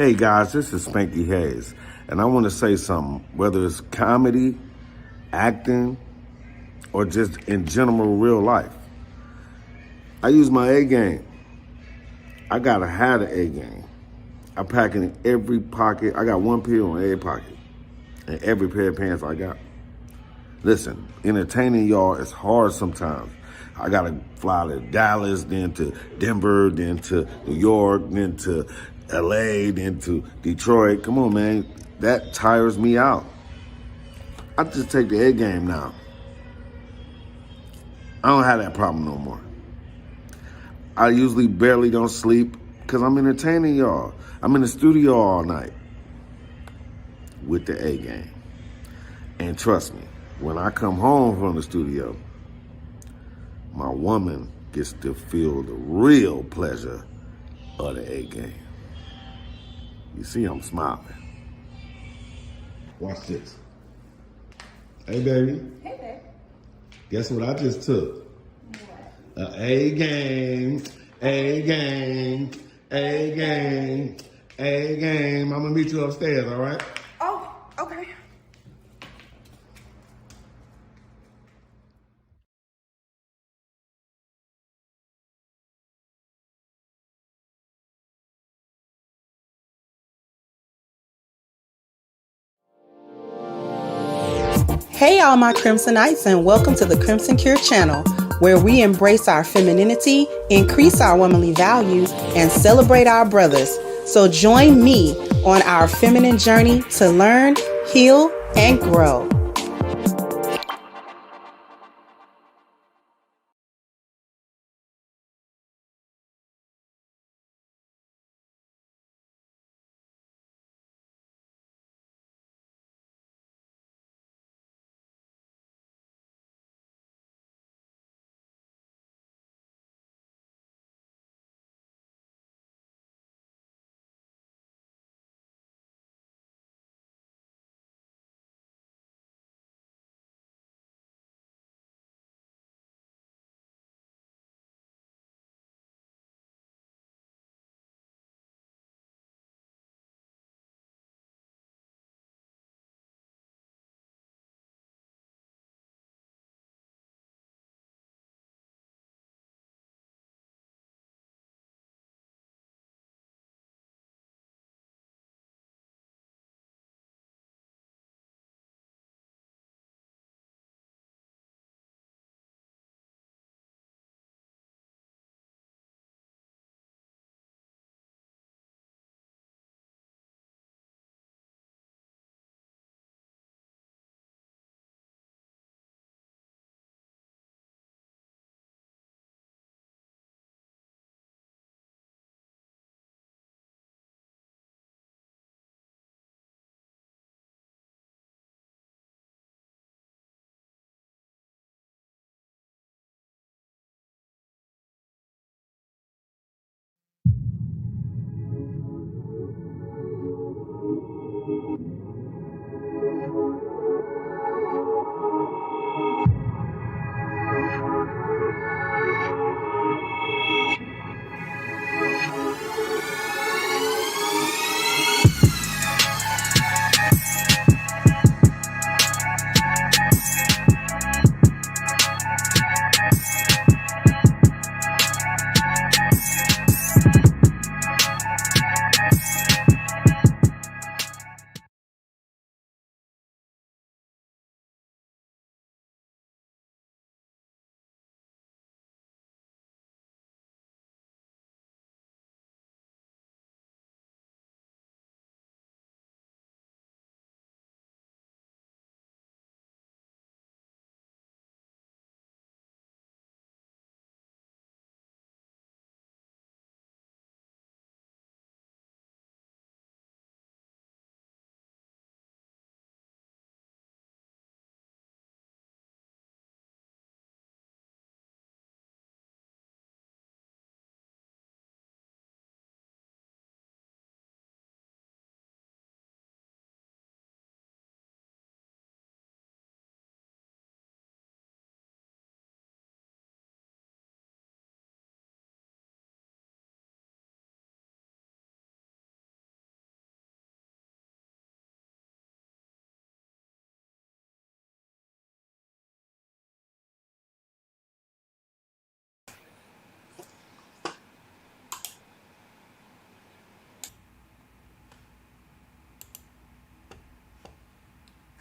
Hey guys, this is Spanky Hayes, and I want to say something, whether it's comedy, acting, or just in general real life. I use my A game. I gotta have the A game. I pack it in every pocket. I got one pill in every pocket, and every pair of pants I got. Listen, entertaining y'all is hard sometimes. I gotta fly to Dallas, then to Denver, then to New York, then to LA, then to Detroit. Come on, man. That tires me out. I just take the A game now. I don't have that problem no more. I usually barely don't sleep because I'm entertaining y'all. I'm in the studio all night with the A game. And trust me, when I come home from the studio, my woman gets to feel the real pleasure of the A game. You see, I'm smiling. Watch this. Hey, baby. Hey, babe. Guess what I just took? What? A game, A game, A game, A game. I'm gonna meet you upstairs, all right? Oh, okay. Hey, all my Crimsonites, and welcome to the Crimson Cure channel, where we embrace our femininity, increase our womanly values, and celebrate our brothers. So join me on our feminine journey to learn, heal, and grow.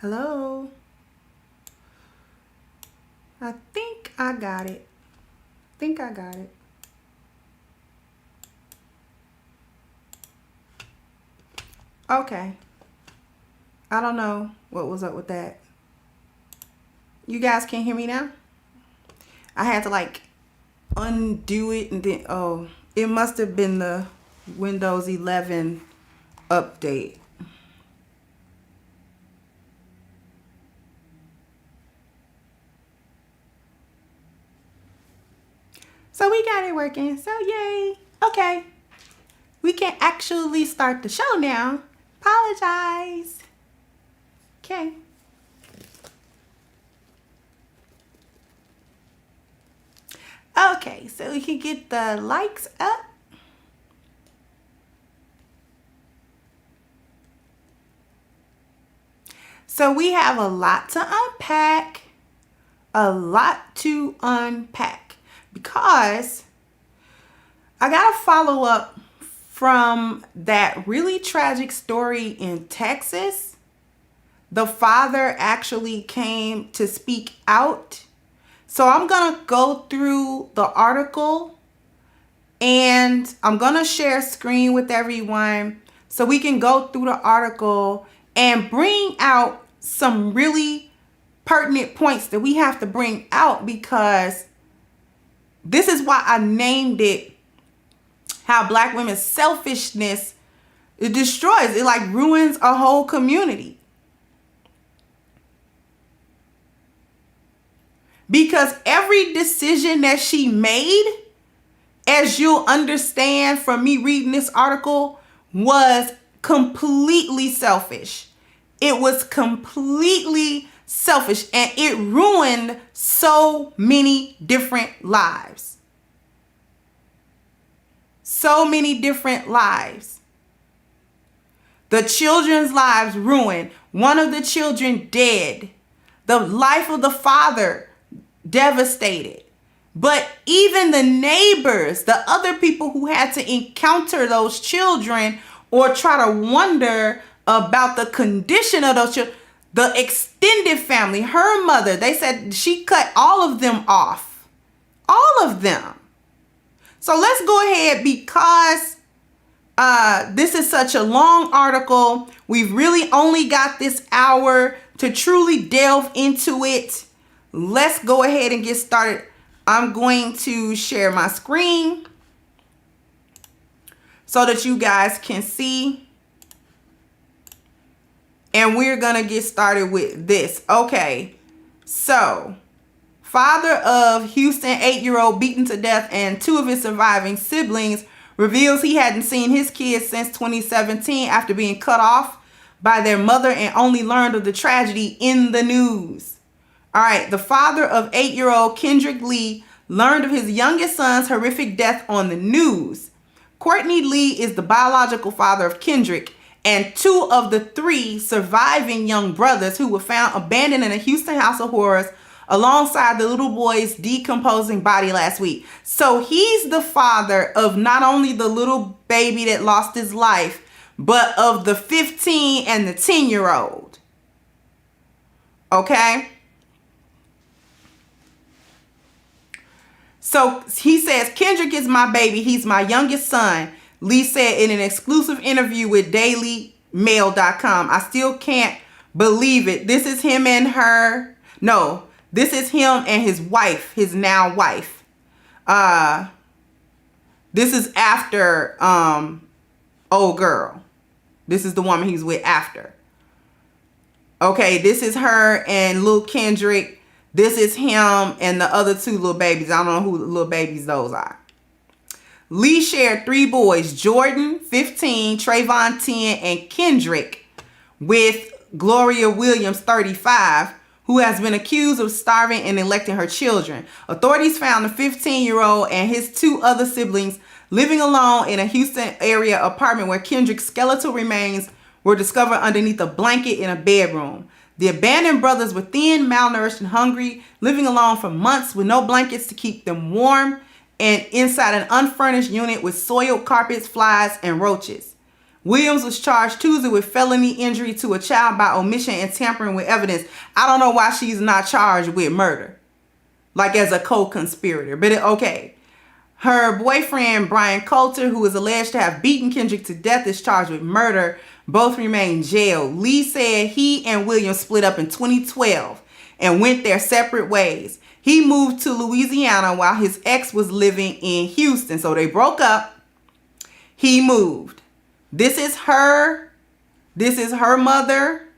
Hello? I think I got it. Okay. I don't know what was up with that. You guys can hear me now? I had to like undo it and then, oh, it must have been the Windows 11 update. So we got it working. So yay. Okay. We can actually start the show now. Apologize. Okay. Okay, so we can get the likes up. So we have a lot to unpack. Because I gotta follow up from that really tragic story in Texas. The father actually came to speak out. So I'm gonna go through the article and I'm gonna share screen with everyone so we can go through the article and bring out some really pertinent points that we have to bring out, because this is why I named it how Black women's selfishness, it destroys, it like ruins a whole community. Because every decision that she made, as you'll understand from me reading this article, was completely selfish. It was completely selfish, and it ruined so many different lives. So many different lives. The children's lives ruined. One of the children dead. The life of the father devastated. But even the neighbors, the other people who had to encounter those children or try to wonder about the condition of those children, the extended family, her mother, they said she cut all of them off. All of them. So let's go ahead, because this is such a long article. We've really only got this hour to truly delve into it. Let's go ahead and get started. I'm going to share my screen so that you guys can see. And we're going to get started with this. Okay, so father of Houston 8-year-old beaten to death and 2 of his surviving siblings reveals he hadn't seen his kids since 2017 after being cut off by their mother and only learned of the tragedy in the news. All right, the father of 8-year-old Kendra Lee learned of his youngest son's horrific death on the news. Courtney Lee is the biological father of Kendrick and 2 of the 3 surviving young brothers who were found abandoned in a Houston house of horrors alongside the little boy's decomposing body last week. So he's the father of not only the little baby that lost his life, but of the 15 and the 10-year-old. Okay? So he says, Kendrick is my baby. He's my youngest son. Lee said in an exclusive interview with dailymail.com. I still can't believe it. This is him and her. No, this is him and his wife, his now wife. This is after old girl. This is the woman he's with after. Okay, this is her and little Kendrick. This is him and the other 2 little babies. I don't know who the little babies those are. Lee shared 3 boys, Jordan, 15, Trayvon, 10, and Kendrick, with Gloria Williams, 35, who has been accused of starving and neglecting her children. Authorities found the 15-year-old and his 2 other siblings living alone in a Houston area apartment where Kendrick's skeletal remains were discovered underneath a blanket in a bedroom. The abandoned brothers were thin, malnourished, and hungry, living alone for months with no blankets to keep them warm, and inside an unfurnished unit with soiled carpets, flies, and roaches. Williams was charged Tuesday with felony injury to a child by omission and tampering with evidence. I don't know why she's not charged with murder, like as a co-conspirator, but okay. Her boyfriend, Brian Coulter, who is alleged to have beaten Kendrick to death, is charged with murder. Both remain jailed. Lee said he and Williams split up in 2012 and went their separate ways. He moved to Louisiana while his ex was living in Houston. So they broke up. He moved. This is her mother.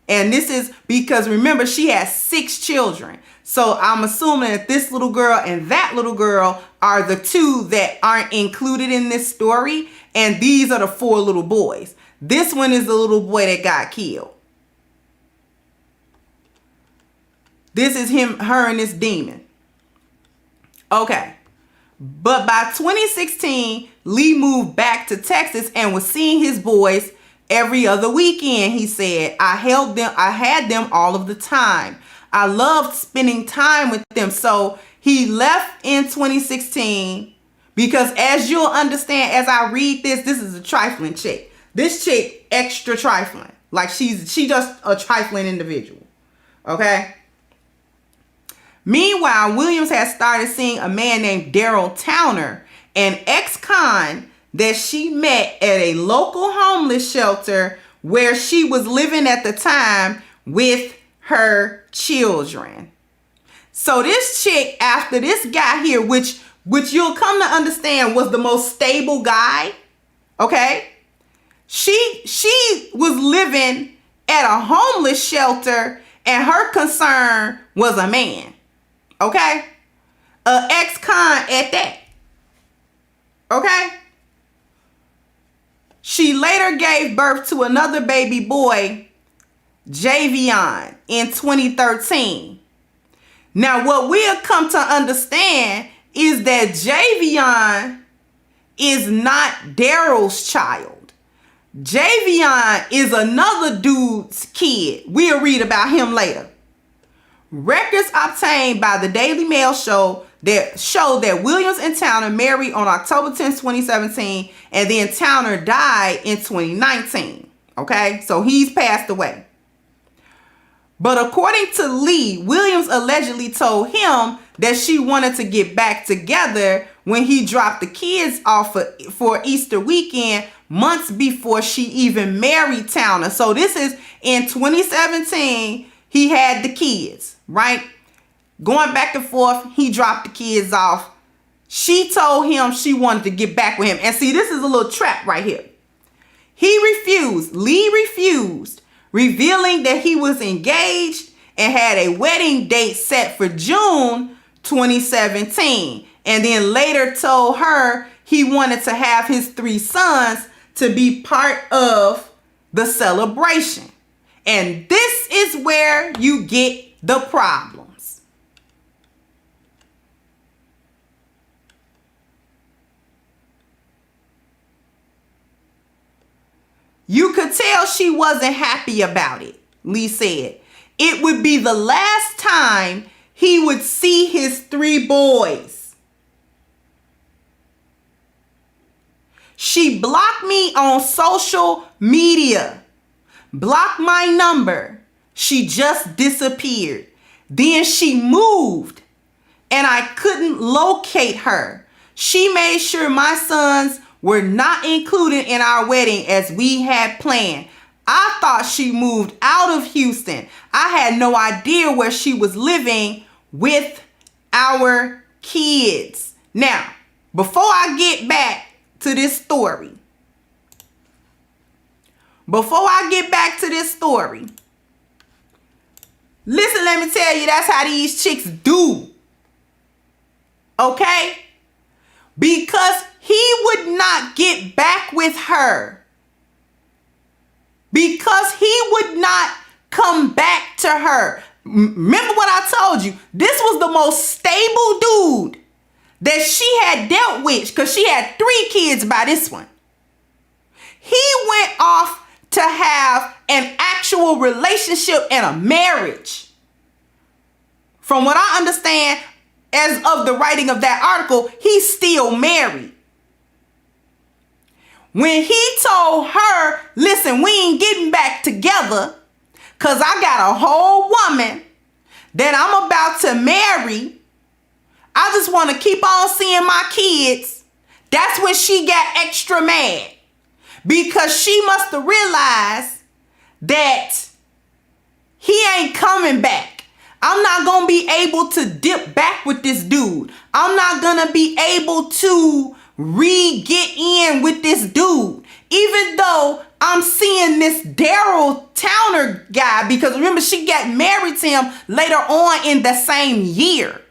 And this is because, remember, she has 6 children. So I'm assuming that this little girl and that little girl are the 2 that aren't included in this story. And these are the 4 little boys. This one is the little boy that got killed. This is her and this demon. Okay. But by 2016, Lee moved back to Texas and was seeing his boys every other weekend. He said, I had them all of the time. I loved spending time with them. So he left in 2016 because, as you'll understand as I read this is a trifling chick. This chick extra trifling. Like she just a trifling individual. Okay. Meanwhile, Williams has started seeing a man named Daryl Towner, an ex-con that she met at a local homeless shelter where she was living at the time with her children. So this chick, after this guy here, which you'll come to understand was the most stable guy, okay? She was living at a homeless shelter and her concern was a man, okay? An ex-con at that, okay? She later gave birth to another baby boy, Javion, in 2013. Now, what we'll come to understand is that Javion is not Daryl's child. Javion is another dude's kid. We'll read about him later. Records obtained by the Daily Mail show that Williams and Towner married on October 10, 2017, and then Towner died in 2019. Okay, so he's passed away. But according to Lee, Williams allegedly told him that she wanted to get back together when he dropped the kids off for Easter weekend months before she even married Towner. So this is in 2017, he had the kids, right? Going back and forth, he dropped the kids off. She told him she wanted to get back with him. And see, this is a little trap right here. He refused. Lee refused, revealing that he was engaged and had a wedding date set for June 2017. And then later told her he wanted to have his 3 sons to be part of the celebration. And this is where you get the problems. You could tell she wasn't happy about it, Lee said. It would be the last time he would see his 3 boys. She blocked me on social media, blocked my number. She just disappeared. Then she moved and I couldn't locate her. She made sure my sons were not included in our wedding as we had planned. I thought she moved out of Houston. I had no idea where she was living with our kids. Now, before I get back to this story, listen, let me tell you, that's how these chicks do. Okay? Because he would not get back with her. Because he would not come back to her. Remember what I told you? This was the most stable dude that she had dealt with, because she had 3 kids by this one. He went off to have an actual relationship and a marriage. From what I understand, as of the writing of that article, he's still married. when he told her, listen, we ain't getting back together because I got a whole woman that I'm about to marry. I just want to keep on seeing my kids. That's when she got extra mad, because she must have realized that he ain't coming back. I'm not going to be able to dip back with this dude. I'm not going to be able to get in with this dude, even though I'm seeing this Daryl Towner guy, because remember, she got married to him later on in the same year.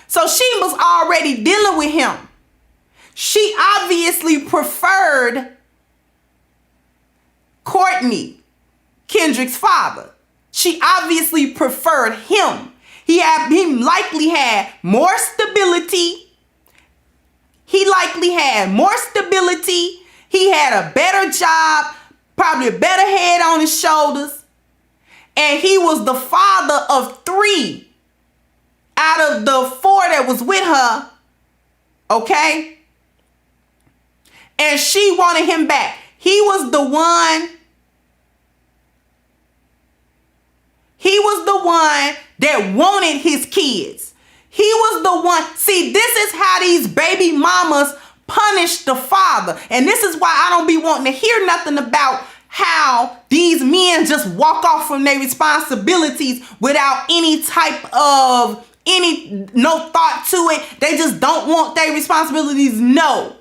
So she was already dealing with him. She obviously preferred Courtney, Kendrick's father. She obviously preferred him. He likely had more stability. He had a better job, probably a better head on his shoulders. And he was the father of 3 out of the 4 that was with her. Okay? And she wanted him back. He was the one that wanted his kids. He was the one. See, this is how these baby mamas punish the father. And this is why I don't be wanting to hear nothing about how these men just walk off from their responsibilities without any type of no thought to it. They just don't want their responsibilities. No.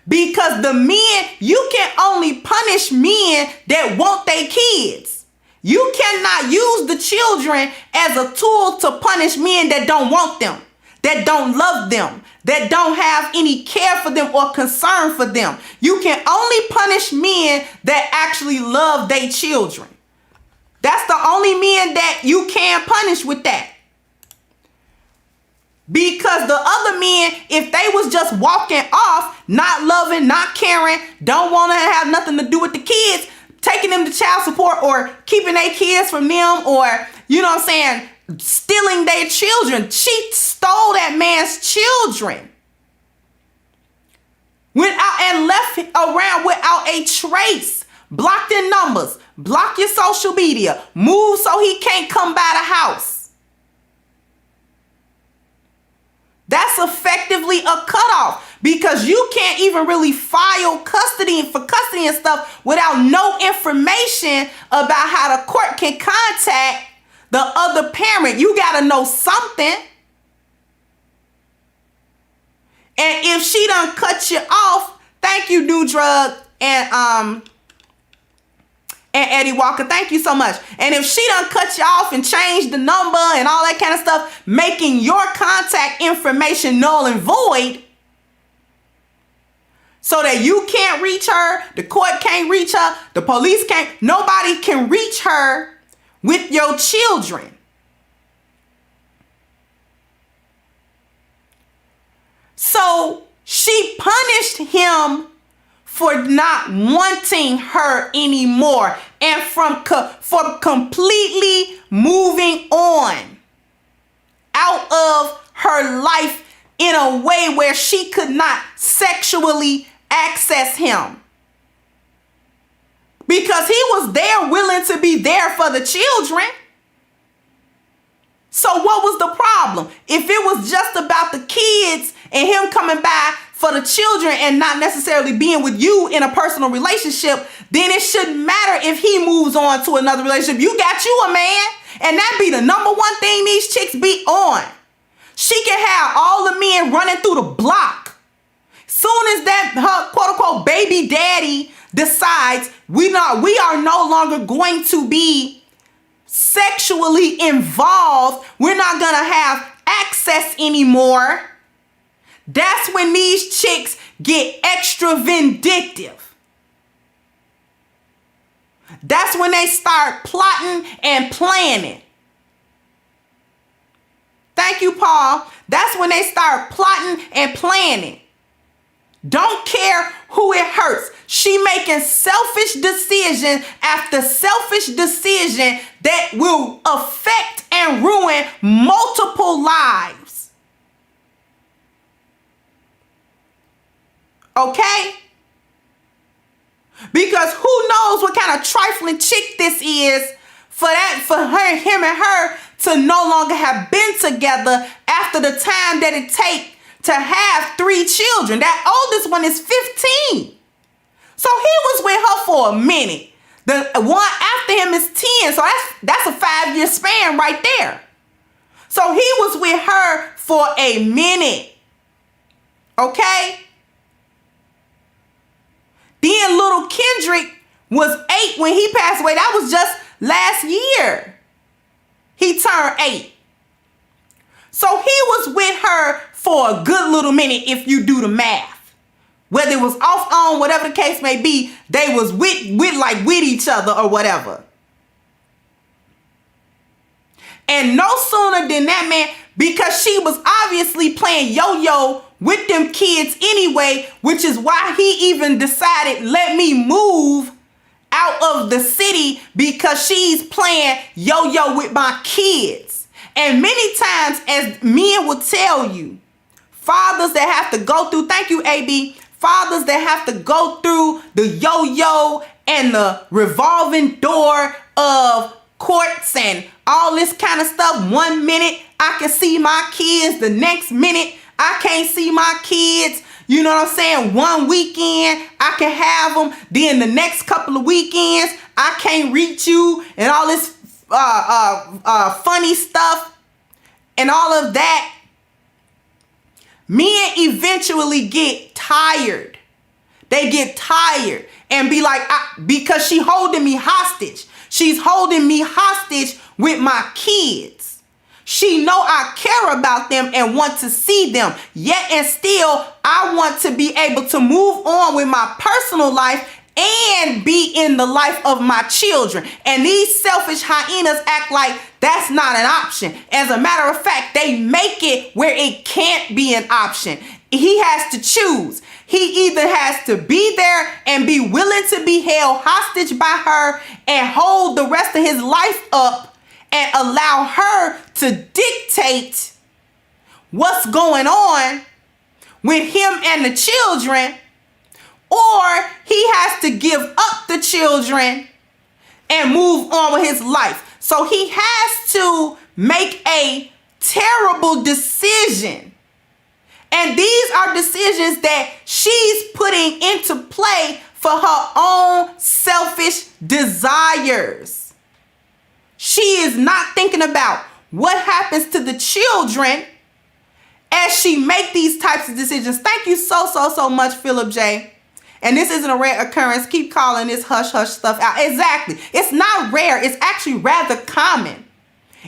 Because the men, you can only punish men that want their kids. You cannot use the children as a tool to punish men that don't want them, that don't love them, that don't have any care for them or concern for them. You can only punish men that actually love their children. That's the only men that you can punish with that. Because the other men, if they was just walking off, not loving, not caring, don't want to have nothing to do with the kids, taking them to child support or keeping their kids from them, or, you know what I'm saying, stealing their children. She stole that man's children. Went out and left around without a trace. Blocked their numbers. Block your social media. Move so he can't come by the house. That's effectively a cutoff, because you can't even really file custody and stuff without no information about how the court can contact the other parent. You got to know something. And if she done cut you off, thank you, Do Drug and Eddie Walker, thank you so much. And if she done cut you off and changed the number and all that kind of stuff, making your contact information null and void, so that you can't reach her, the court can't reach her, the police can't, nobody can reach her with your children. So she punished him for not wanting her anymore, and for completely moving on out of her life in a way where she could not sexually access him. Because he was there, willing to be there for the children. So what was the problem? If it was just about the kids and him coming by for the children and not necessarily being with you in a personal relationship, then it shouldn't matter if he moves on to another relationship. You got you a man, and that be the number one thing these chicks be on. She can have all the men running through the block. Soon as that her quote unquote baby daddy decides we are no longer going to be sexually involved, we're not gonna have access anymore, that's when these chicks get extra vindictive. That's when they start plotting and planning. Thank you, Paul. That's when they start plotting and planning. Don't care who it hurts. She making selfish decision after selfish decision that will affect and ruin multiple lives. Okay? Because who knows what kind of trifling chick this is for him and her to no longer have been together after the time that it takes to have 3 children. That oldest one is 15. So he was with her for a minute. The one after him is 10. So that's a 5-year span right there. So he was with her for a minute. Okay? Then little Kendrick was 8 when he passed away. That was just last year. He turned 8. So he was with her for a good little minute if you do the math. Whether it was off on, whatever the case may be, they was with each other or whatever. And no sooner than that, man, because she was obviously playing yo-yo with them kids anyway, which is why he even decided, let me move out of the city because she's playing yo-yo with my kids. And many times, as men will tell you, fathers that have to go through, thank you, AB, fathers that have to go through the yo-yo and the revolving door of courts and all this kind of stuff. 1 minute I can see my kids, the next minute I can't see my kids. You know what I'm saying? One weekend I can have them, then the next couple of weekends I can't reach you, and all this funny stuff and all of that. Men eventually get tired. They get tired and be like, because she holding me hostage. She's holding me hostage with my kids. She know I care about them and want to see them. Yet and still, I want to be able to move on with my personal life and be in the life of my children. And these selfish hyenas act like that's not an option. As a matter of fact, they make it where it can't be an option. He has to choose. He either has to be there and be willing to be held hostage by her and hold the rest of his life up and allow her to dictate what's going on with him and the children, or he has to give up the children and move on with his life. So he has to make a terrible decision. And these are decisions that she's putting into play for her own selfish desires. She is not thinking about what happens to the children as she make these types of decisions. Thank you so much, Philip J. And this isn't a rare occurrence. Keep calling this hush hush stuff out. Exactly. It's not rare. It's actually rather common.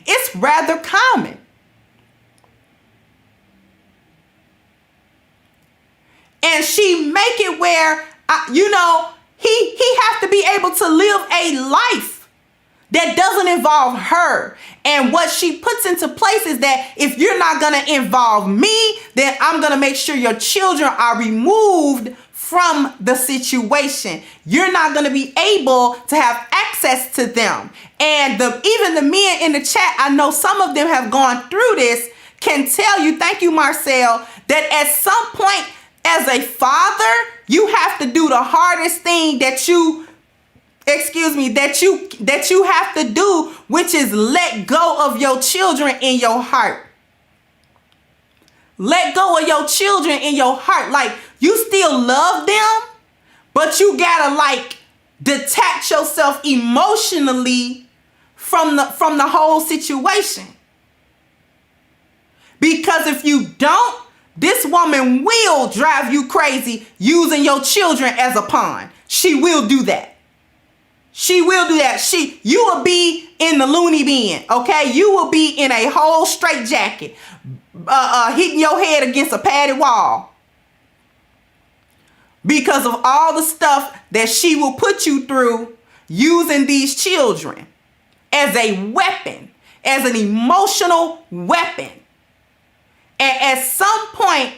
It's rather common. And she make it where, he have to be able to live a life that doesn't involve her. And what she puts into place is that if you're not going to involve me, then I'm going to make sure your children are removed from the situation. You're not going to be able to have access to them. And even the men in the chat, I know some of them have gone through this, can tell you, thank you, Marcel, that at some point as a father, you have to do the hardest thing that you have to do, which is let go of your children in your heart. Let go of your children in your heart. Like, you still love them, but you gotta detach yourself emotionally from the whole situation. Because if you don't, this woman will drive you crazy using your children as a pawn. She will do that. She will do that. You will be in the loony bin, okay? You will be in a whole straitjacket, hitting your head against a padded wall because of all the stuff that she will put you through using these children as a weapon, as an emotional weapon. And at some point,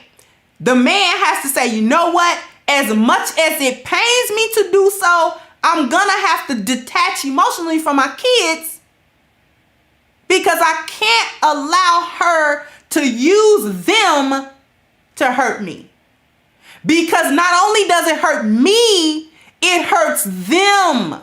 the man has to say, you know what? As much as it pains me to do so, I'm going to have to detach emotionally from my kids because I can't allow her to use them to hurt me. Because not only does it hurt me, It hurts them.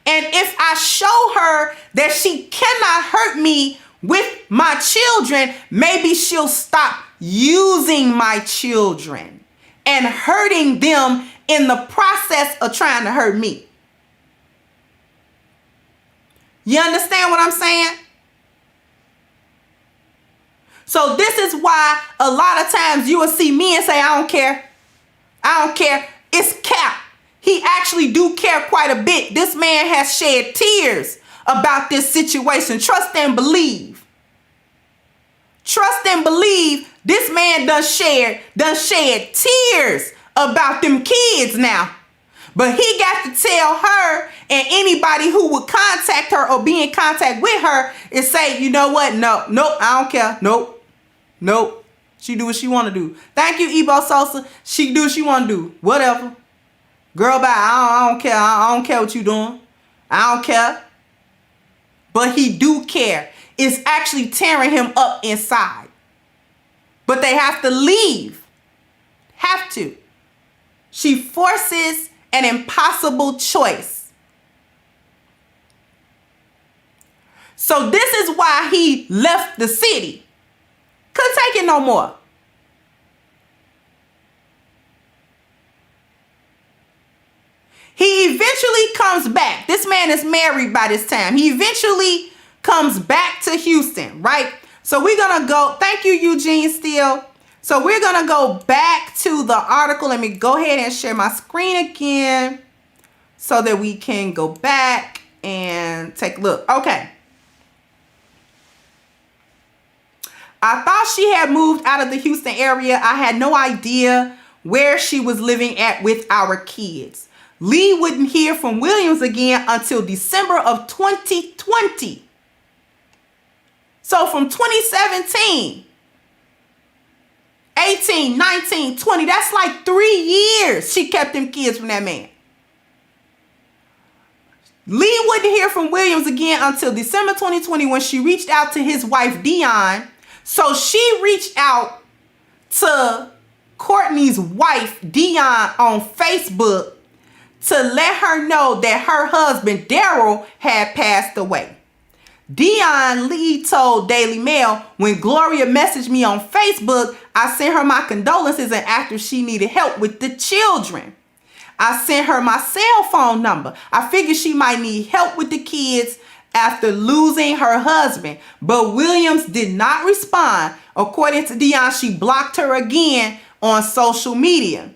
And if I show her that she cannot hurt me with my children, maybe she'll stop using my children and hurting them in the process of trying to hurt me. You understand what I'm saying? So this is why a lot of times you will see me and say, I don't care. I don't care. It's cap. He actually do care quite a bit. This man has shed tears about this situation. Trust and believe. Trust and believe this man done shed tears about them kids now. But he got to tell her and anybody who would contact her or be in contact with her and say, you know what? Nope, I don't care. Nope. She do what she want to do. Thank you, Ebo Sosa. She do what she want to do. Whatever. Girl, bye. I don't care. I don't care what you doing. I don't care. But he do care. It's actually tearing him up inside. But they have to leave. Have to. She forces an impossible choice. So this is why he left the city. Couldn't take it no more. He eventually comes back. This man is married by this time. He eventually comes back to Houston, right? So we're going to go. Thank you, Eugene Steele. So we're going to go back to the article. Let me go ahead and share my screen again so that we can go back and take a look. Okay. I thought she had moved out of the Houston area. I had no idea where she was living at with our kids. Lee wouldn't hear from Williams again until December of 2020. So from 2017, 18, 19, 20, that's like 3 years she kept them kids from that man. Lee wouldn't hear from Williams again until December 2020 when she reached out to his wife, Dion. So she reached out to Courtney's wife, Dion, on Facebook to let her know that her husband, Daryl, had passed away. Dion Lee told Daily Mail, when Gloria messaged me on Facebook, I sent her my condolences and asked if she needed help with the children. I sent her my cell phone number. I figured she might need help with the kids after losing her husband. But Williams did not respond. According to Dion, she blocked her again on social media.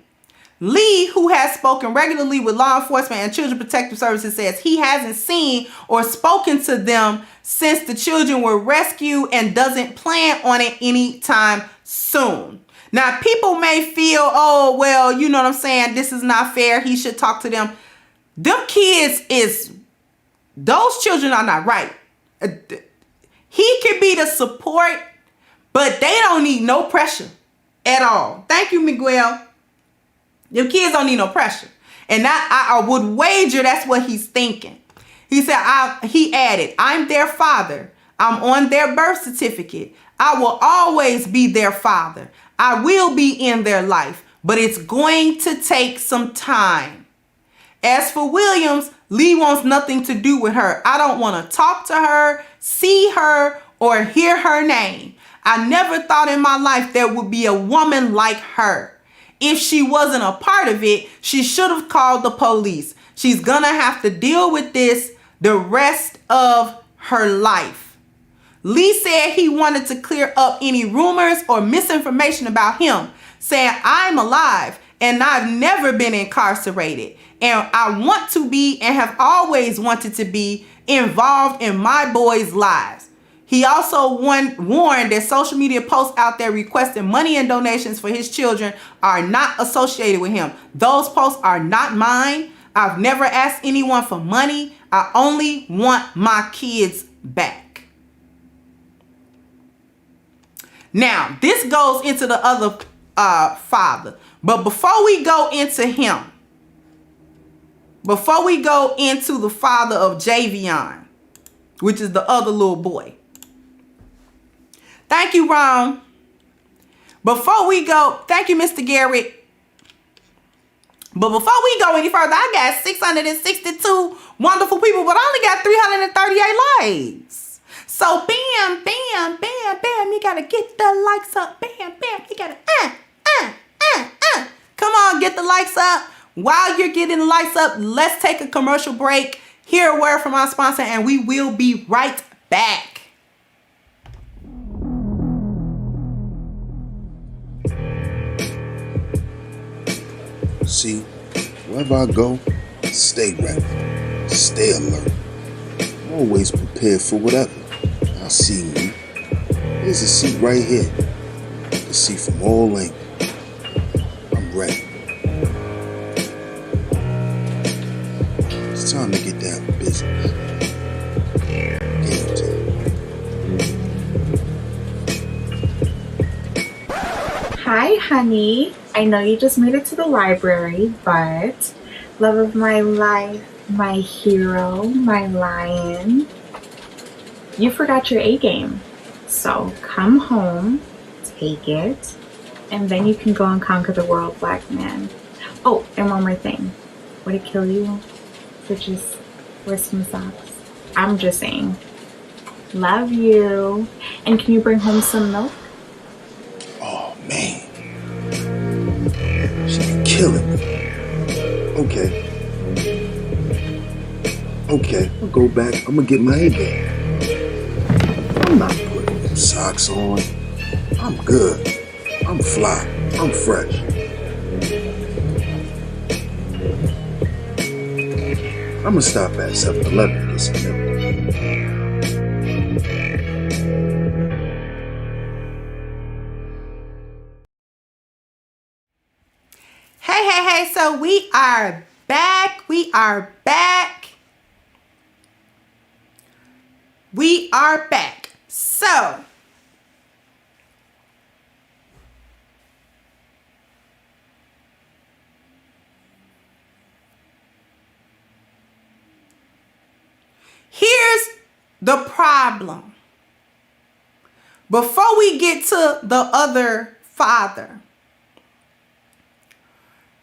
Lee, who has spoken regularly with law enforcement and children protective services, says he hasn't seen or spoken to them since the children were rescued and doesn't plan on it anytime soon. Now, people may feel, oh, well, you know what I'm saying? This is not fair. He should talk to them. Those children are not right. He could be the support, but they don't need no pressure at all. Thank you, Miguel. Your kids don't need no pressure. And I would wager that's what he's thinking. He said, he added, I'm their father. I'm on their birth certificate. I will always be their father. I will be in their life, but it's going to take some time. As for Williams, Lee wants nothing to do with her. I don't want to talk to her, see her, or hear her name. I never thought in my life there would be a woman like her. If she wasn't a part of it, she should have called the police. She's gonna have to deal with this the rest of her life. Lee said he wanted to clear up any rumors or misinformation about him, saying, I'm alive and I've never been incarcerated. And I want to be and have always wanted to be involved in my boys' lives. He also warned that social media posts out there requesting money and donations for his children are not associated with him. Those posts are not mine. I've never asked anyone for money. I only want my kids back. Now, this goes into the other father. But before we go into him, before we go into the father of Javion, which is the other little boy. Thank you, Ron. before we go, thank you, Mr. Garrett. But before we go any further, I got 662 wonderful people, but I only got 338 likes. So bam, bam, bam, bam, you gotta get the likes up. Bam, bam, you gotta Come on, get the likes up. While you're getting the likes up, let's take a commercial break, hear a word from our sponsor, and we will be right back. See, wherever I go, stay ready, stay alert. I'm always prepared for whatever. I see you. There's a seat right here. You can see from all angles. I'm ready. It's time to get down to business. Game time. Hi, honey. I know you just made it to the library, but love of my life, my hero, my lion, you forgot your A game. So come home, take it, and then you can go and conquer the world, black man. Oh, and one more thing. Would it kill you to just wear some socks? I'm just saying. Love you. And can you bring home some milk? Oh, man. She be killing me. Okay, I'll go back. I'm gonna get my A game. I'm not putting them socks on. I'm good. I'm fly. I'm fresh. I'm gonna stop at 7-Eleven to get some milk. Hey, so we are back. We are back. So, here's the problem. Before we get to the other father,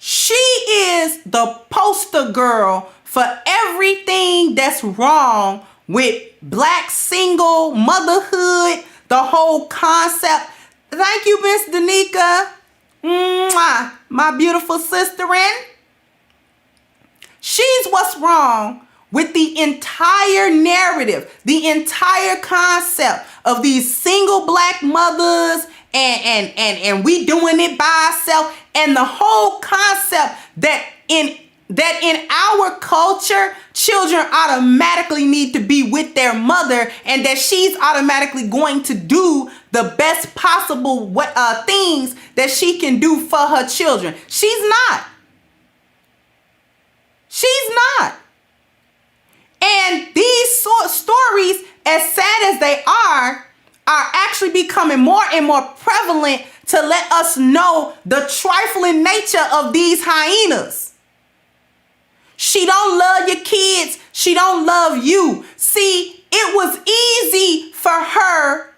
she is the poster girl for everything that's wrong with black single motherhood, the whole concept. Thank you, Miss Danica. Mwah, my beautiful sisterin. She's what's wrong with the entire narrative, the entire concept of these single black mothers and we doing it by ourselves, and the whole concept that in our culture, children automatically need to be with their mother, and that she's automatically going to do the best possible things that she can do for her children. She's not. She's not. And these stories, as sad as they are actually becoming more and more prevalent to let us know the trifling nature of these hyenas. She don't love your kids. She don't love you. See, it was easy for her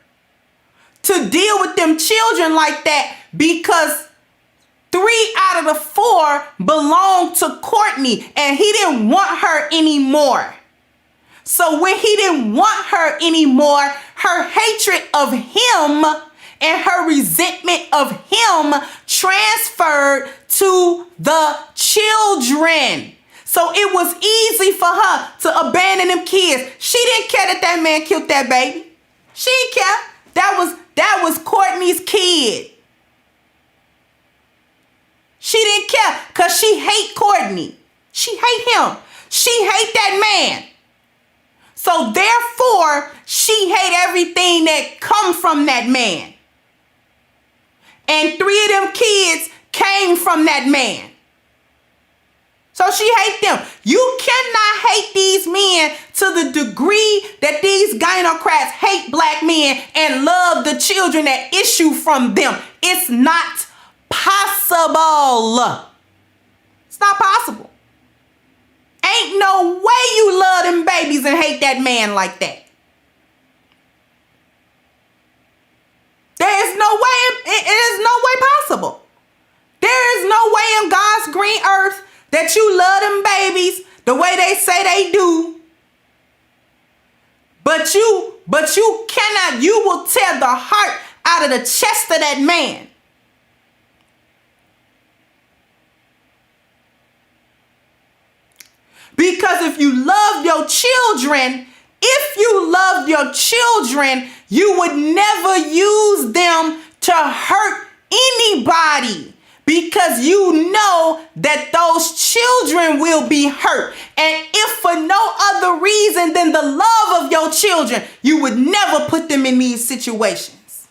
to deal with them children like that because 3 out of the 4 belonged to Courtney, and he didn't want her anymore. So when he didn't want her anymore, her hatred of him and her resentment of him transferred to the children. So it was easy for her to abandon them kids. She didn't care that that man killed that baby. She didn't care. That was Courtney's kid. She didn't care because she hate Courtney. She hate him. She hate that man. So therefore, she hate everything that comes from that man. And 3 of them kids came from that man. So she hate them. You cannot hate these men to the degree that these gynocrats hate black men and love the children that issue from them. It's not possible. It's not possible. Ain't no way you love them babies and hate that man like that. There is no way, it is no way possible. There is no way in God's green earth that you love them babies the way they say they do. But you cannot, you will tear the heart out of the chest of that man. Because if you love your children, you would never use them to hurt anybody. Because you know that those children will be hurt. And if for no other reason than the love of your children, you would never put them in these situations.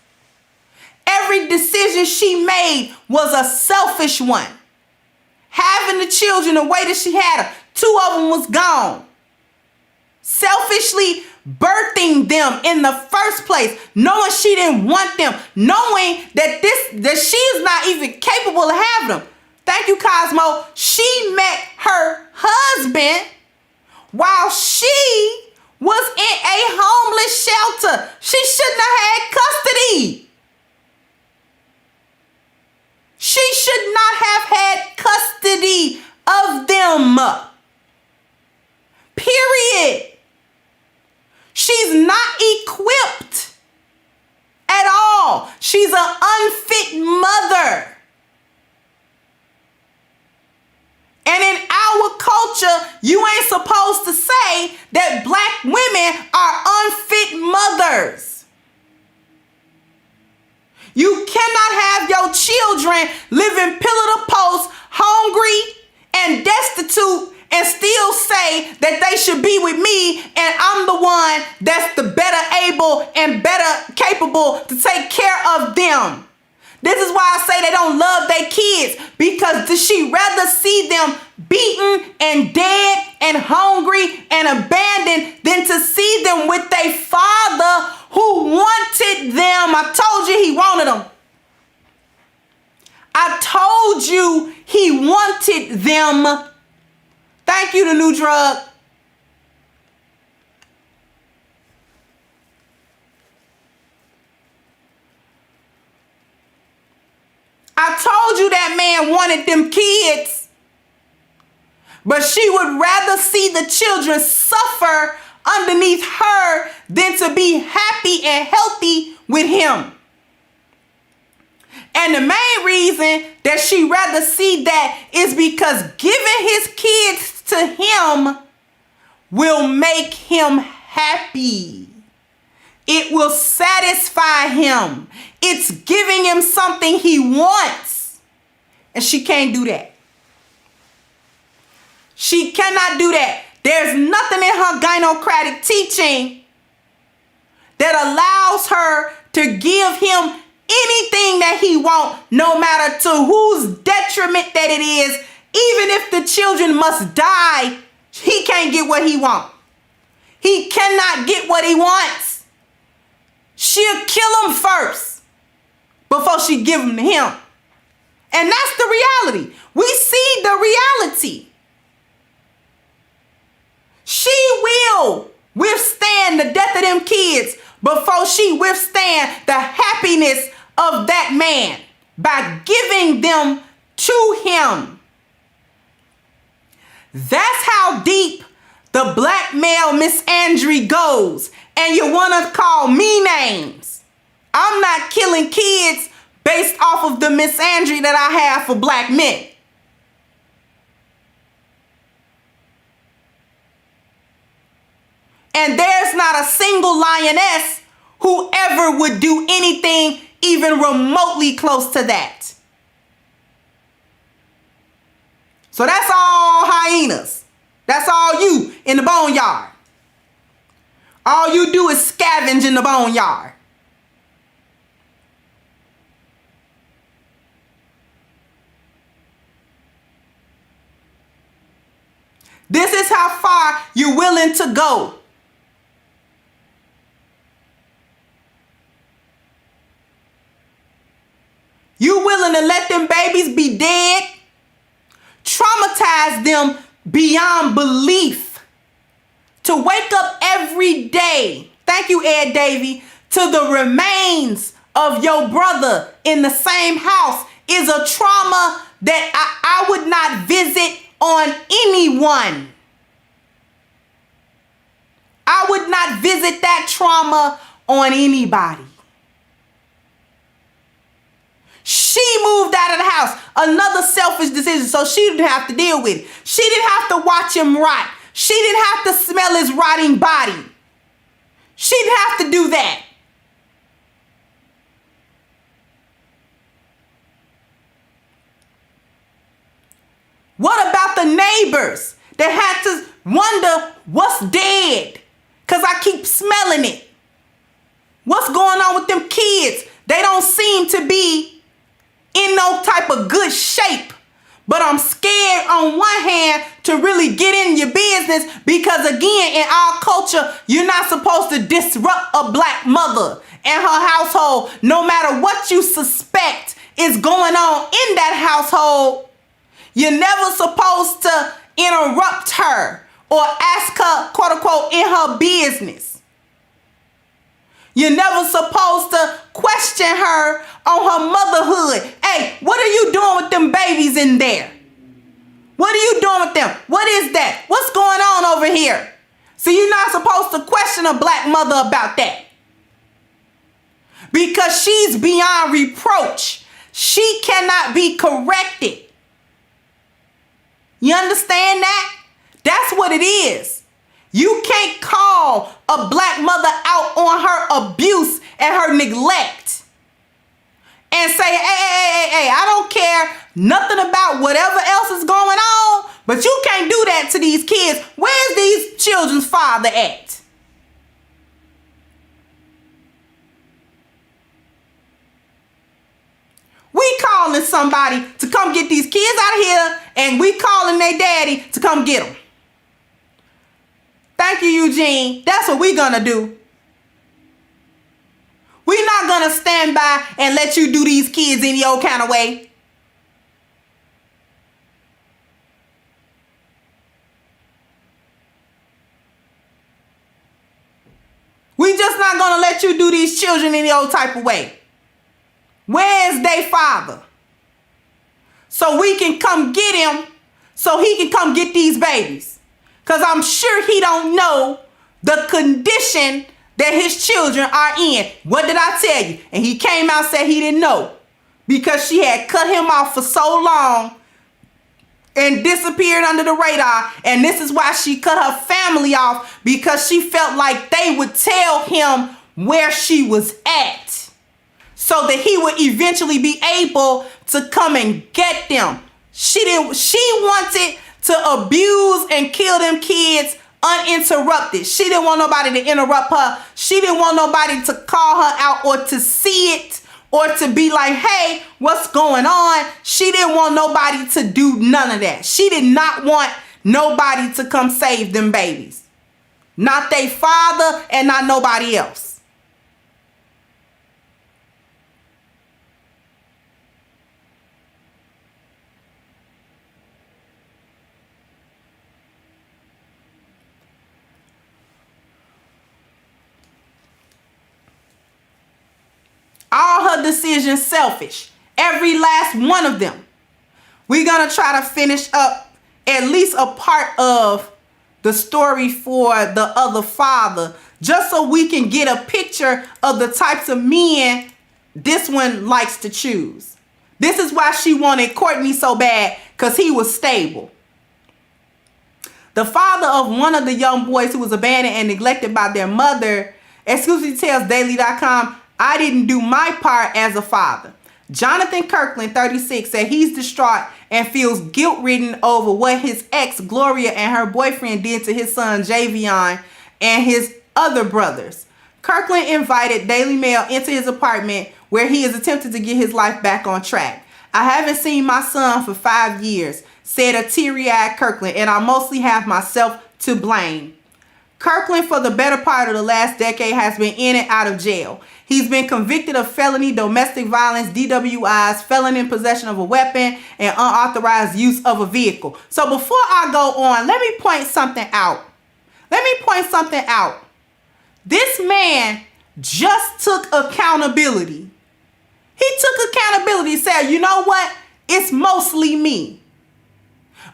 Every decision she made was a selfish one. Having the children the way that she had them, 2 of them was gone. Selfishly birthing them in the first place, knowing she didn't want them, knowing that she is not even capable of having them. Thank you, Cosmo. She met her husband while she was in a homeless shelter. She shouldn't have had custody. She should not have had custody of them. Period. She's not equipped at all. She's an unfit mother. And in our culture, you ain't supposed to say that black women are unfit mothers. You cannot have your children living pillar to post, hungry and destitute, and still say that they should be with me and I'm the one that's the better able and better capable to take care of them. This is why I say they don't love their kids, because does she rather see them beaten and dead and hungry and abandoned than to see them with their father who wanted them. I told you he wanted them. I told you he wanted them. Thank you, the new drug. I told you that man wanted them kids. But she would rather see the children suffer underneath her than to be happy and healthy with him. And the main reason that she rather see that is because giving his kids to him will make him happy. It will satisfy him. It's giving him something he wants. And she can't do that. She cannot do that. There's nothing in her gynocratic teaching that allows her to give him anything that he wants, no matter to whose detriment that it is. Even if the children must die, he can't get what he wants. He cannot get what he wants. She'll kill him first before she give him to him. And that's the reality. We see the reality. She will withstand the death of them kids before she withstand the happiness of that man by giving them to him. That's how deep the black male misandry goes. And you want to call me names. I'm not killing kids based off of the misandry that I have for black men. And there's not a single lioness who ever would do anything even remotely close to that. So that's all hyenas. That's all you in the boneyard. All you do is scavenge in the boneyard. This is how far you're willing to go. You willing to let them babies be dead? Traumatize them beyond belief. To wake up every day, thank you, Ed Davey, to the remains of your brother in the same house is a trauma that I would not visit on anyone. I would not visit that trauma on anybody. She moved out of the house. Another selfish decision, so she didn't have to deal with it. She didn't have to watch him rot. She didn't have to smell his rotting body. She didn't have to do that. What about the neighbors that had to wonder what's dead? Because I keep smelling it. What's going on with them kids? They don't seem to be in no type of good shape. But I'm scared on one hand to really get in your business because, again, in our culture, you're not supposed to disrupt a black mother and her household. No matter what you suspect is going on in that household, you're never supposed to interrupt her or ask her, quote unquote, in her business. You're never supposed to question her on her motherhood. Hey, what are you doing with them babies in there? What are you doing with them? What is that? What's going on over here? So you're not supposed to question a black mother about that. Because she's beyond reproach. She cannot be corrected. You understand that? That's what it is. You can't call a black mother out on her abuse and her neglect and say, hey, I don't care nothing about whatever else is going on, but you can't do that to these kids. Where's these children's father at? We calling somebody to come get these kids out of here, and we calling their daddy to come get them. Thank you, Eugene. That's what we're gonna do. We're not gonna stand by and let you do these kids any old kind of way. We just not gonna let you do these children any old type of way. Where's their father? So we can come get him, so he can come get these babies. Because I'm sure he don't know the condition that his children are in. What did I tell you? And he came out and said he didn't know. Because she had cut him off for so long and disappeared under the radar. And this is why she cut her family off, because she felt like they would tell him where she was at, so that he would eventually be able to come and get them. She wanted to abuse and kill them kids uninterrupted. She didn't want nobody to interrupt her. She didn't want nobody to call her out or to see it or to be like, hey, what's going on? She didn't want nobody to do none of that. She did not want nobody to come save them babies. Not their father and not nobody else. All her decisions selfish. Every last one of them. We're going to try to finish up at least a part of the story for the other father, just so we can get a picture of the types of men this one likes to choose. This is why she wanted Courtney so bad, because he was stable. The father of one of the young boys who was abandoned and neglected by their mother exclusively tells Daily.com, I didn't do my part as a father. Jonathan Kirkland, 36, said he's distraught and feels guilt-ridden over what his ex, Gloria, and her boyfriend did to his son, Javion, and his other brothers. Kirkland invited Daily Mail into his apartment where he is attempting to get his life back on track. I haven't seen my son for 5 years, said a teary-eyed Kirkland, and I mostly have myself to blame. Kirkland, for the better part of the last decade, has been in and out of jail. He's been convicted of felony domestic violence, DWIs, felon in possession of a weapon, and unauthorized use of a vehicle. So before I go on, let me point something out. This man just took accountability He took accountability and said, you know what? It's mostly me.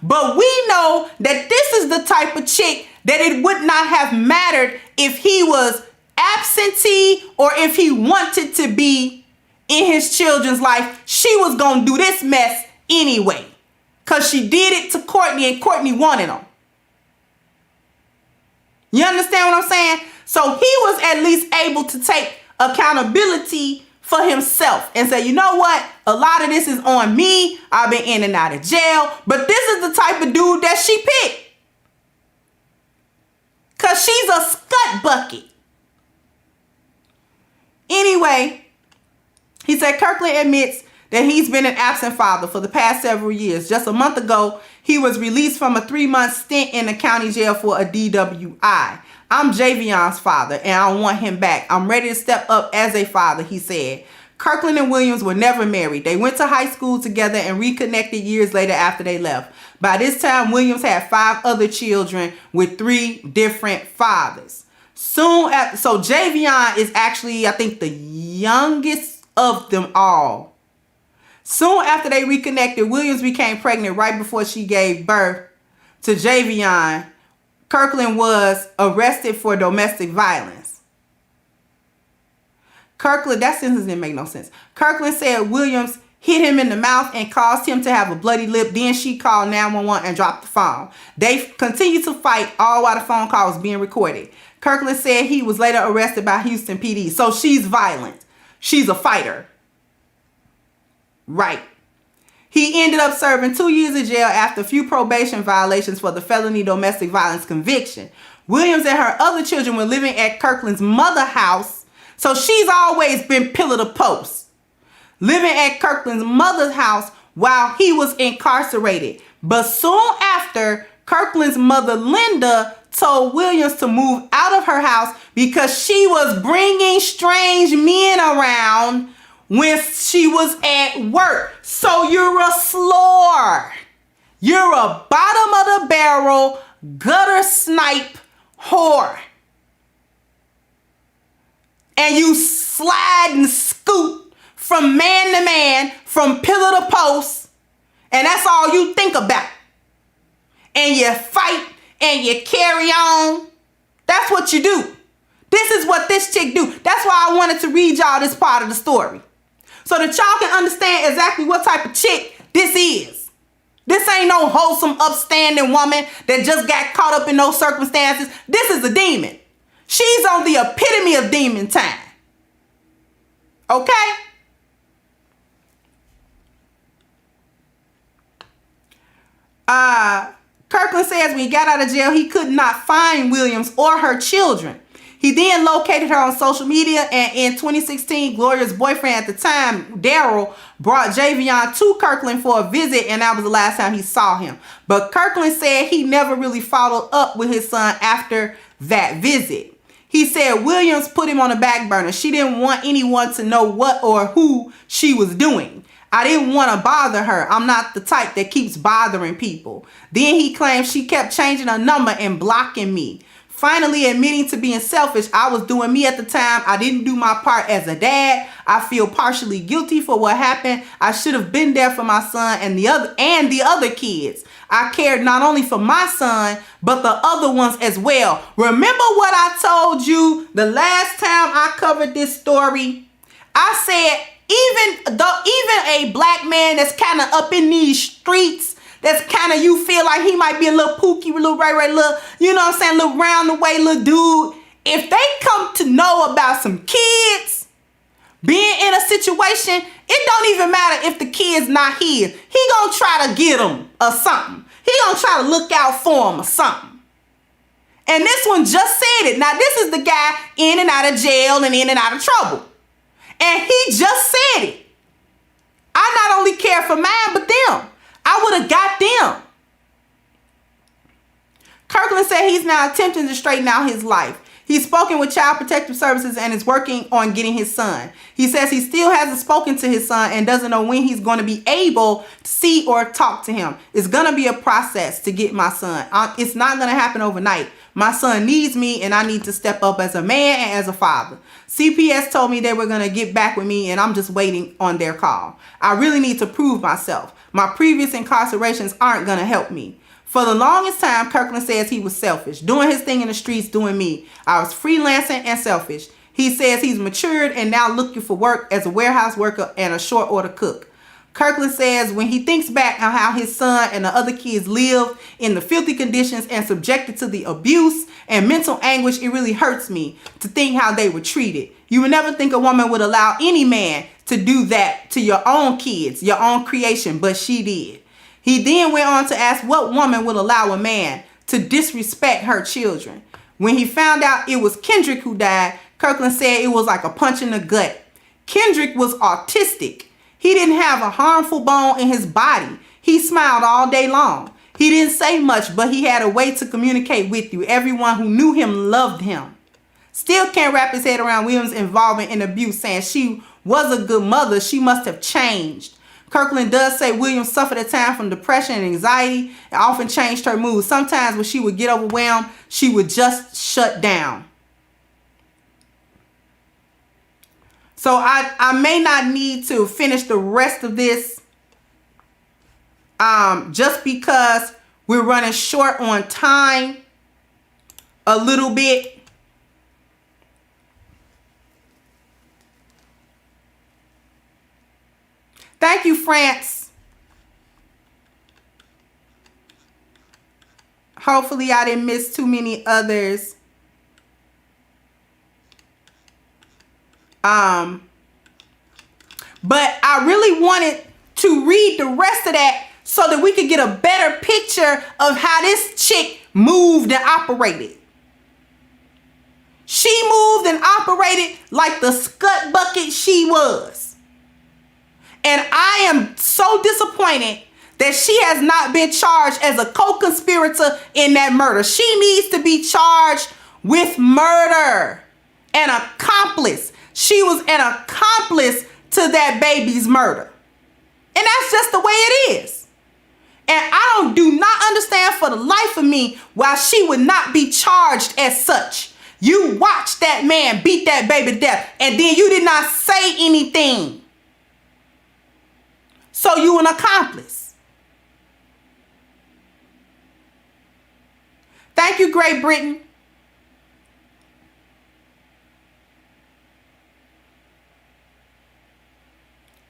But we know that this is the type of chick that it would not have mattered if he was absentee or if he wanted to be in his children's life. She was going to do this mess anyway. Because she did it to Courtney and Courtney wanted him. You understand what I'm saying? So he was at least able to take accountability for himself and say, you know what? A lot of this is on me. I've been in and out of jail. But this is the type of dude that she picked. Because she's a scut bucket. Anyway, he said Kirkland admits that he's been an absent father for the past several years. Just a month ago, he was released from a 3-month stint in the county jail for a DWI. I'm Javion's father, and I want him back. I'm ready to step up as a father, he said. Kirkland and Williams were never married. They went to high school together and reconnected years later after they left. By this time, Williams had 5 other children with 3 different fathers. So Javion is actually, I think, the youngest of them all. Soon after they reconnected, Williams became pregnant right before she gave birth to Javion. Kirkland was arrested for domestic violence. That sentence didn't make no sense. Kirkland said Williams hit him in the mouth and caused him to have a bloody lip. Then she called 911 and dropped the phone. They continued to fight all while the phone call was being recorded. Kirkland said he was later arrested by Houston PD. So she's violent. She's a fighter. Right. He ended up serving 2 years in jail after a few probation violations for the felony domestic violence conviction. Williams and her other children were living at Kirkland's mother house. So she's always been pillar to post. Living at Kirkland's mother's house while he was incarcerated. But soon after, Kirkland's mother, Linda, told Williams to move out of her house because she was bringing strange men around when she was at work. So you're a slore. You're a bottom of the barrel, gutter snipe whore. And you slide and scoot from man to man, from pillar to post. And that's all you think about. And you fight and you carry on. That's what you do. This is what this chick do. That's why I wanted to read y'all this part of the story. So that y'all can understand exactly what type of chick this is. This ain't no wholesome, upstanding woman that just got caught up in those circumstances. This is a demon. She's on the epitome of demon time. Okay? Kirkland says when he got out of jail, he could not find Williams or her children. He then located her on social media, and in 2016, Gloria's boyfriend at the time, Daryl, brought Javion to Kirkland for a visit, and that was the last time he saw him. But Kirkland said he never really followed up with his son after that visit. He said Williams put him on the back burner. She didn't want anyone to know what or who she was doing. I didn't want to bother her. I'm not the type that keeps bothering people. Then he claimed she kept changing her number and blocking me. Finally admitting to being selfish, I was doing me at the time. I didn't do my part as a dad. I feel partially guilty for what happened. I should have been there for my son and the other kids. I cared not only for my son, but the other ones as well. Remember what I told you the last time I covered this story? I said, even a black man that's kind of up in these streets, that's kind of, you feel like he might be a little pookie, little little, you know what I'm saying, little round the way little dude. If they come to know about some kids being in a situation, it don't even matter if the kid's not here. He gonna try to get them or something. He gonna try to look out for him or something. And this one just said it. Now this is the guy in and out of jail and in and out of trouble. And he just said it. I not only care for mine, but them. I would have got them. Kirkland said he's now attempting to straighten out his life. He's spoken with Child Protective Services and is working on getting his son. He says he still hasn't spoken to his son and doesn't know when he's going to be able to see or talk to him. It's going to be a process to get my son. It's not going to happen overnight. My son needs me, and I need to step up as a man and as a father. CPS told me they were going to get back with me, and I'm just waiting on their call. I really need to prove myself. My previous incarcerations aren't going to help me. For the longest time, Kirkland says he was selfish, doing his thing in the streets, doing me. I was freelancing and selfish. He says he's matured and now looking for work as a warehouse worker and a short order cook. Kirkland says when he thinks back on how his son and the other kids lived in the filthy conditions and subjected to the abuse and mental anguish, it really hurts me to think how they were treated. You would never think a woman would allow any man to do that to your own kids, your own creation, but she did. He then went on to ask what woman would allow a man to disrespect her children. When he found out it was Kendrick who died, Kirkland said it was like a punch in the gut. Kendrick was autistic. He didn't have a harmful bone in his body. He smiled all day long. He didn't say much, but he had a way to communicate with you. Everyone who knew him loved him. Still can't wrap his head around Williams' involvement in abuse, saying she was a good mother. She must have changed. Kirkland does say Williams suffered at times from depression and anxiety and often changed her mood. Sometimes when she would get overwhelmed, she would just shut down. So I may not need to finish the rest of this just because we're running short on time a little bit. Thank you, France. Hopefully I didn't miss too many others. But I really wanted to read the rest of that so that we could get a better picture of how this chick moved and operated. She moved and operated like the scut bucket she was. And I am so disappointed that she has not been charged as a co-conspirator in that murder. She needs to be charged with murder. An accomplice. She was an accomplice to that baby's murder. And that's just the way it is. And I do not understand for the life of me why she would not be charged as such. You watched that man beat that baby to death, and then you did not say anything. So you an accomplice. Thank you, Great Britain.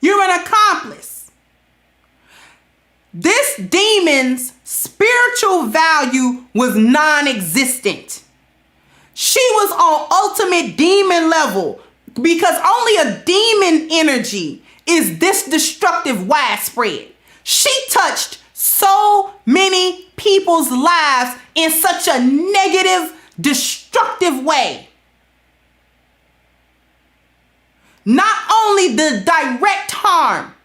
You're an accomplice. This demon's spiritual value was non-existent. She was on ultimate demon level because only a demon energy is this destructive widespread. She touched so many people's lives in such a negative, destructive way. Not only the direct harm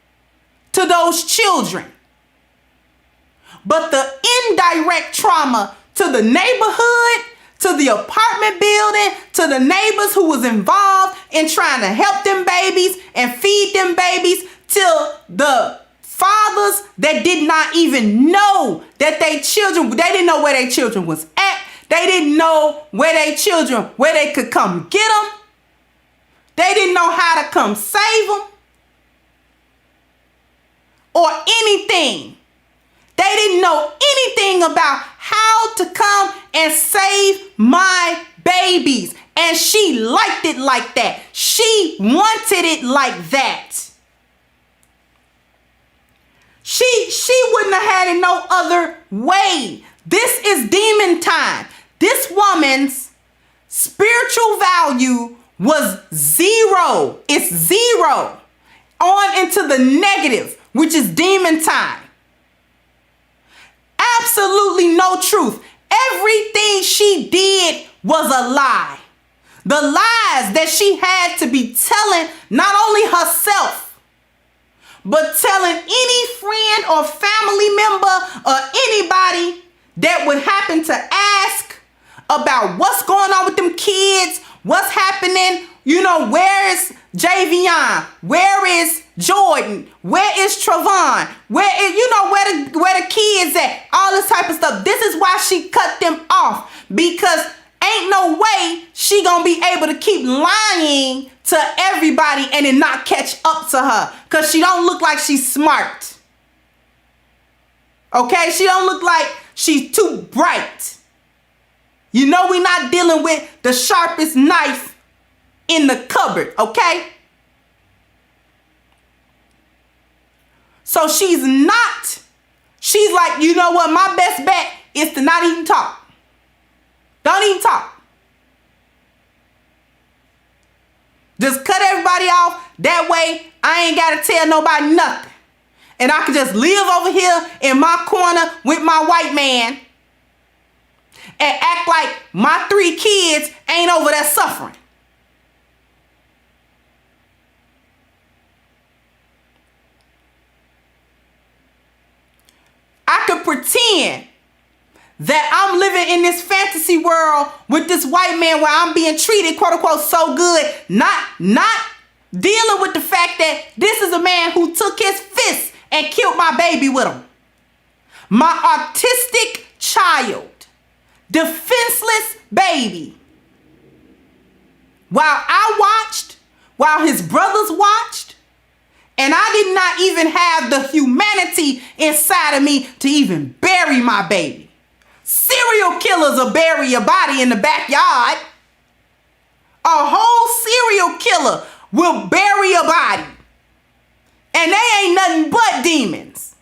to those children, but the indirect trauma to the neighborhood, to the apartment building, to the neighbors who was involved in trying to help them babies and feed them babies, till the fathers that did not even know that they didn't know where their children was at. They didn't know where they could come get them. They didn't know how to come save them or anything. They didn't know anything about how to come and save my babies. And she liked it like that. She wanted it like that. She wouldn't have had it no other way. This is demon time. This woman's spiritual value was zero. It's zero. On into the negative, which is demon time. Absolutely no truth. Everything she did was a lie. The lies that she had to be telling not only herself, but telling any friend or family member or anybody that would happen to ask about what's going on with them kids, what's happening, you know, where is Javion, where is Jordan, where is Travon, where is, you know, where the kids at, all this type of stuff. This is why she cut them off, because ain't no way she gonna be able to keep lying to everybody and it not catch up to her, because she don't look like she's smart. Okay, she don't look like she's too bright. You know, we're not dealing with the sharpest knife in the cupboard, okay? So she's like, you know what, my best bet is to not even talk. Don't even talk. Just cut everybody off. That way, I ain't got to tell nobody nothing. And I can just live over here in my corner with my white man and act like my 3 kids ain't over there suffering. I could pretend that I'm living in this fantasy world with this white man where I'm being treated, quote unquote, so good, not dealing with the fact that this is a man who took his fist and killed my baby with him. My autistic child, defenseless baby. While I watched, while his brothers watched, and I did not even have the humanity inside of me to even bury my baby. Serial killers will bury your body in the backyard. A whole serial killer will bury your body. And they ain't nothing but demons.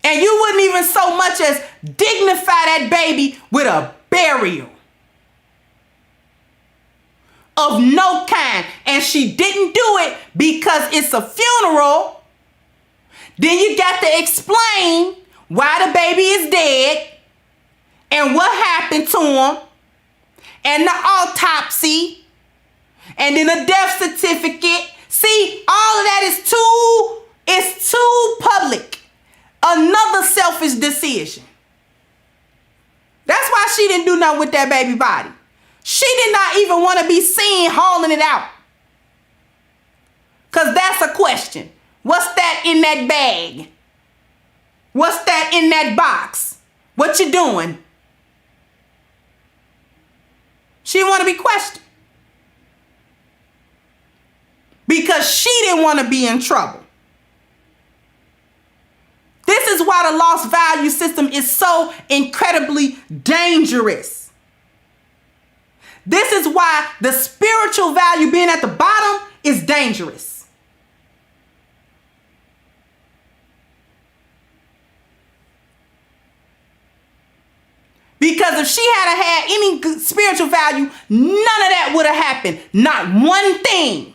And you wouldn't even so much as dignify that baby with a burial of no kind. And she didn't do it because it's a funeral. Then you got to explain why the baby is dead and what happened to him and the autopsy and then a death certificate. See, all of that is too public. Another selfish decision. That's why she didn't do nothing with that baby body. She did not even want to be seen hauling it out. Because that's a question. What's that in that bag? What's that in that box? What you doing? She didn't want to be questioned. Because she didn't want to be in trouble. This is why the lost value system is so incredibly dangerous. This is why the spiritual value being at the bottom is dangerous. Because if she had any good spiritual value, none of that would have happened. Not one thing.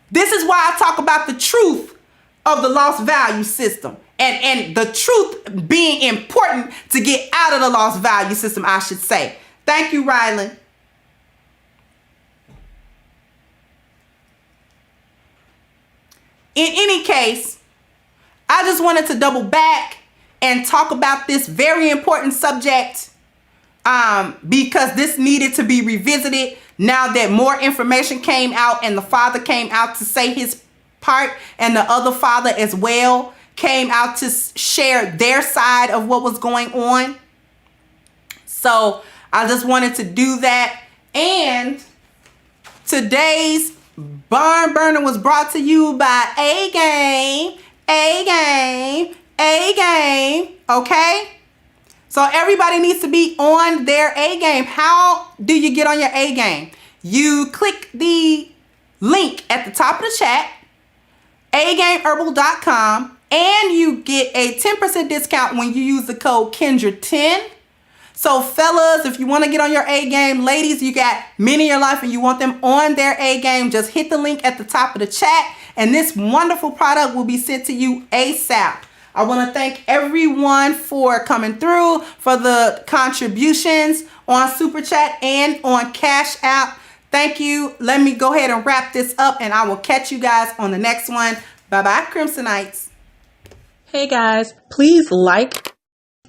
This is why I talk about the truth of the lost value system and the truth being important to get out of the lost value system, I should say. Thank you, Rylan. In any case, I just wanted to double back and talk about this very important subject because this needed to be revisited now that more information came out and the father came out to say his part and the other father as well came out to share their side of what was going on. So I just wanted to do that. And today's barn burner was brought to you by A-Game. Okay? So everybody needs to be on their A-game. How do you get on your A-game? You click the link at the top of the chat, agameherbal.com, and you get a 10% discount when you use the code Kendra10. So fellas, if you want to get on your A-game, ladies, you got men in your life and you want them on their A-game, just hit the link at the top of the chat and this wonderful product will be sent to you ASAP. I want to thank everyone for coming through, for the contributions on Super Chat and on Cash App. Thank you. Let me go ahead and wrap this up, and I will catch you guys on the next one. Bye-bye, Crimsonites. Hey guys, please like,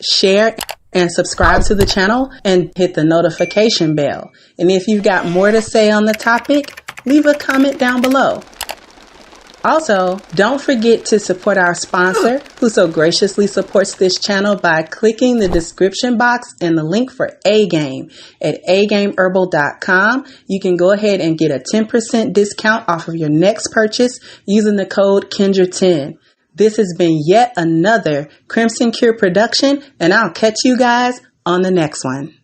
share, and subscribe to the channel and hit the notification bell. And if you've got more to say on the topic, leave a comment down below. Also, don't forget to support our sponsor, who so graciously supports this channel by clicking the description box and the link for A-Game at agameherbal.com. You can go ahead and get a 10% discount off of your next purchase using the code Kendra10. This has been yet another Crimson Cure production, and I'll catch you guys on the next one.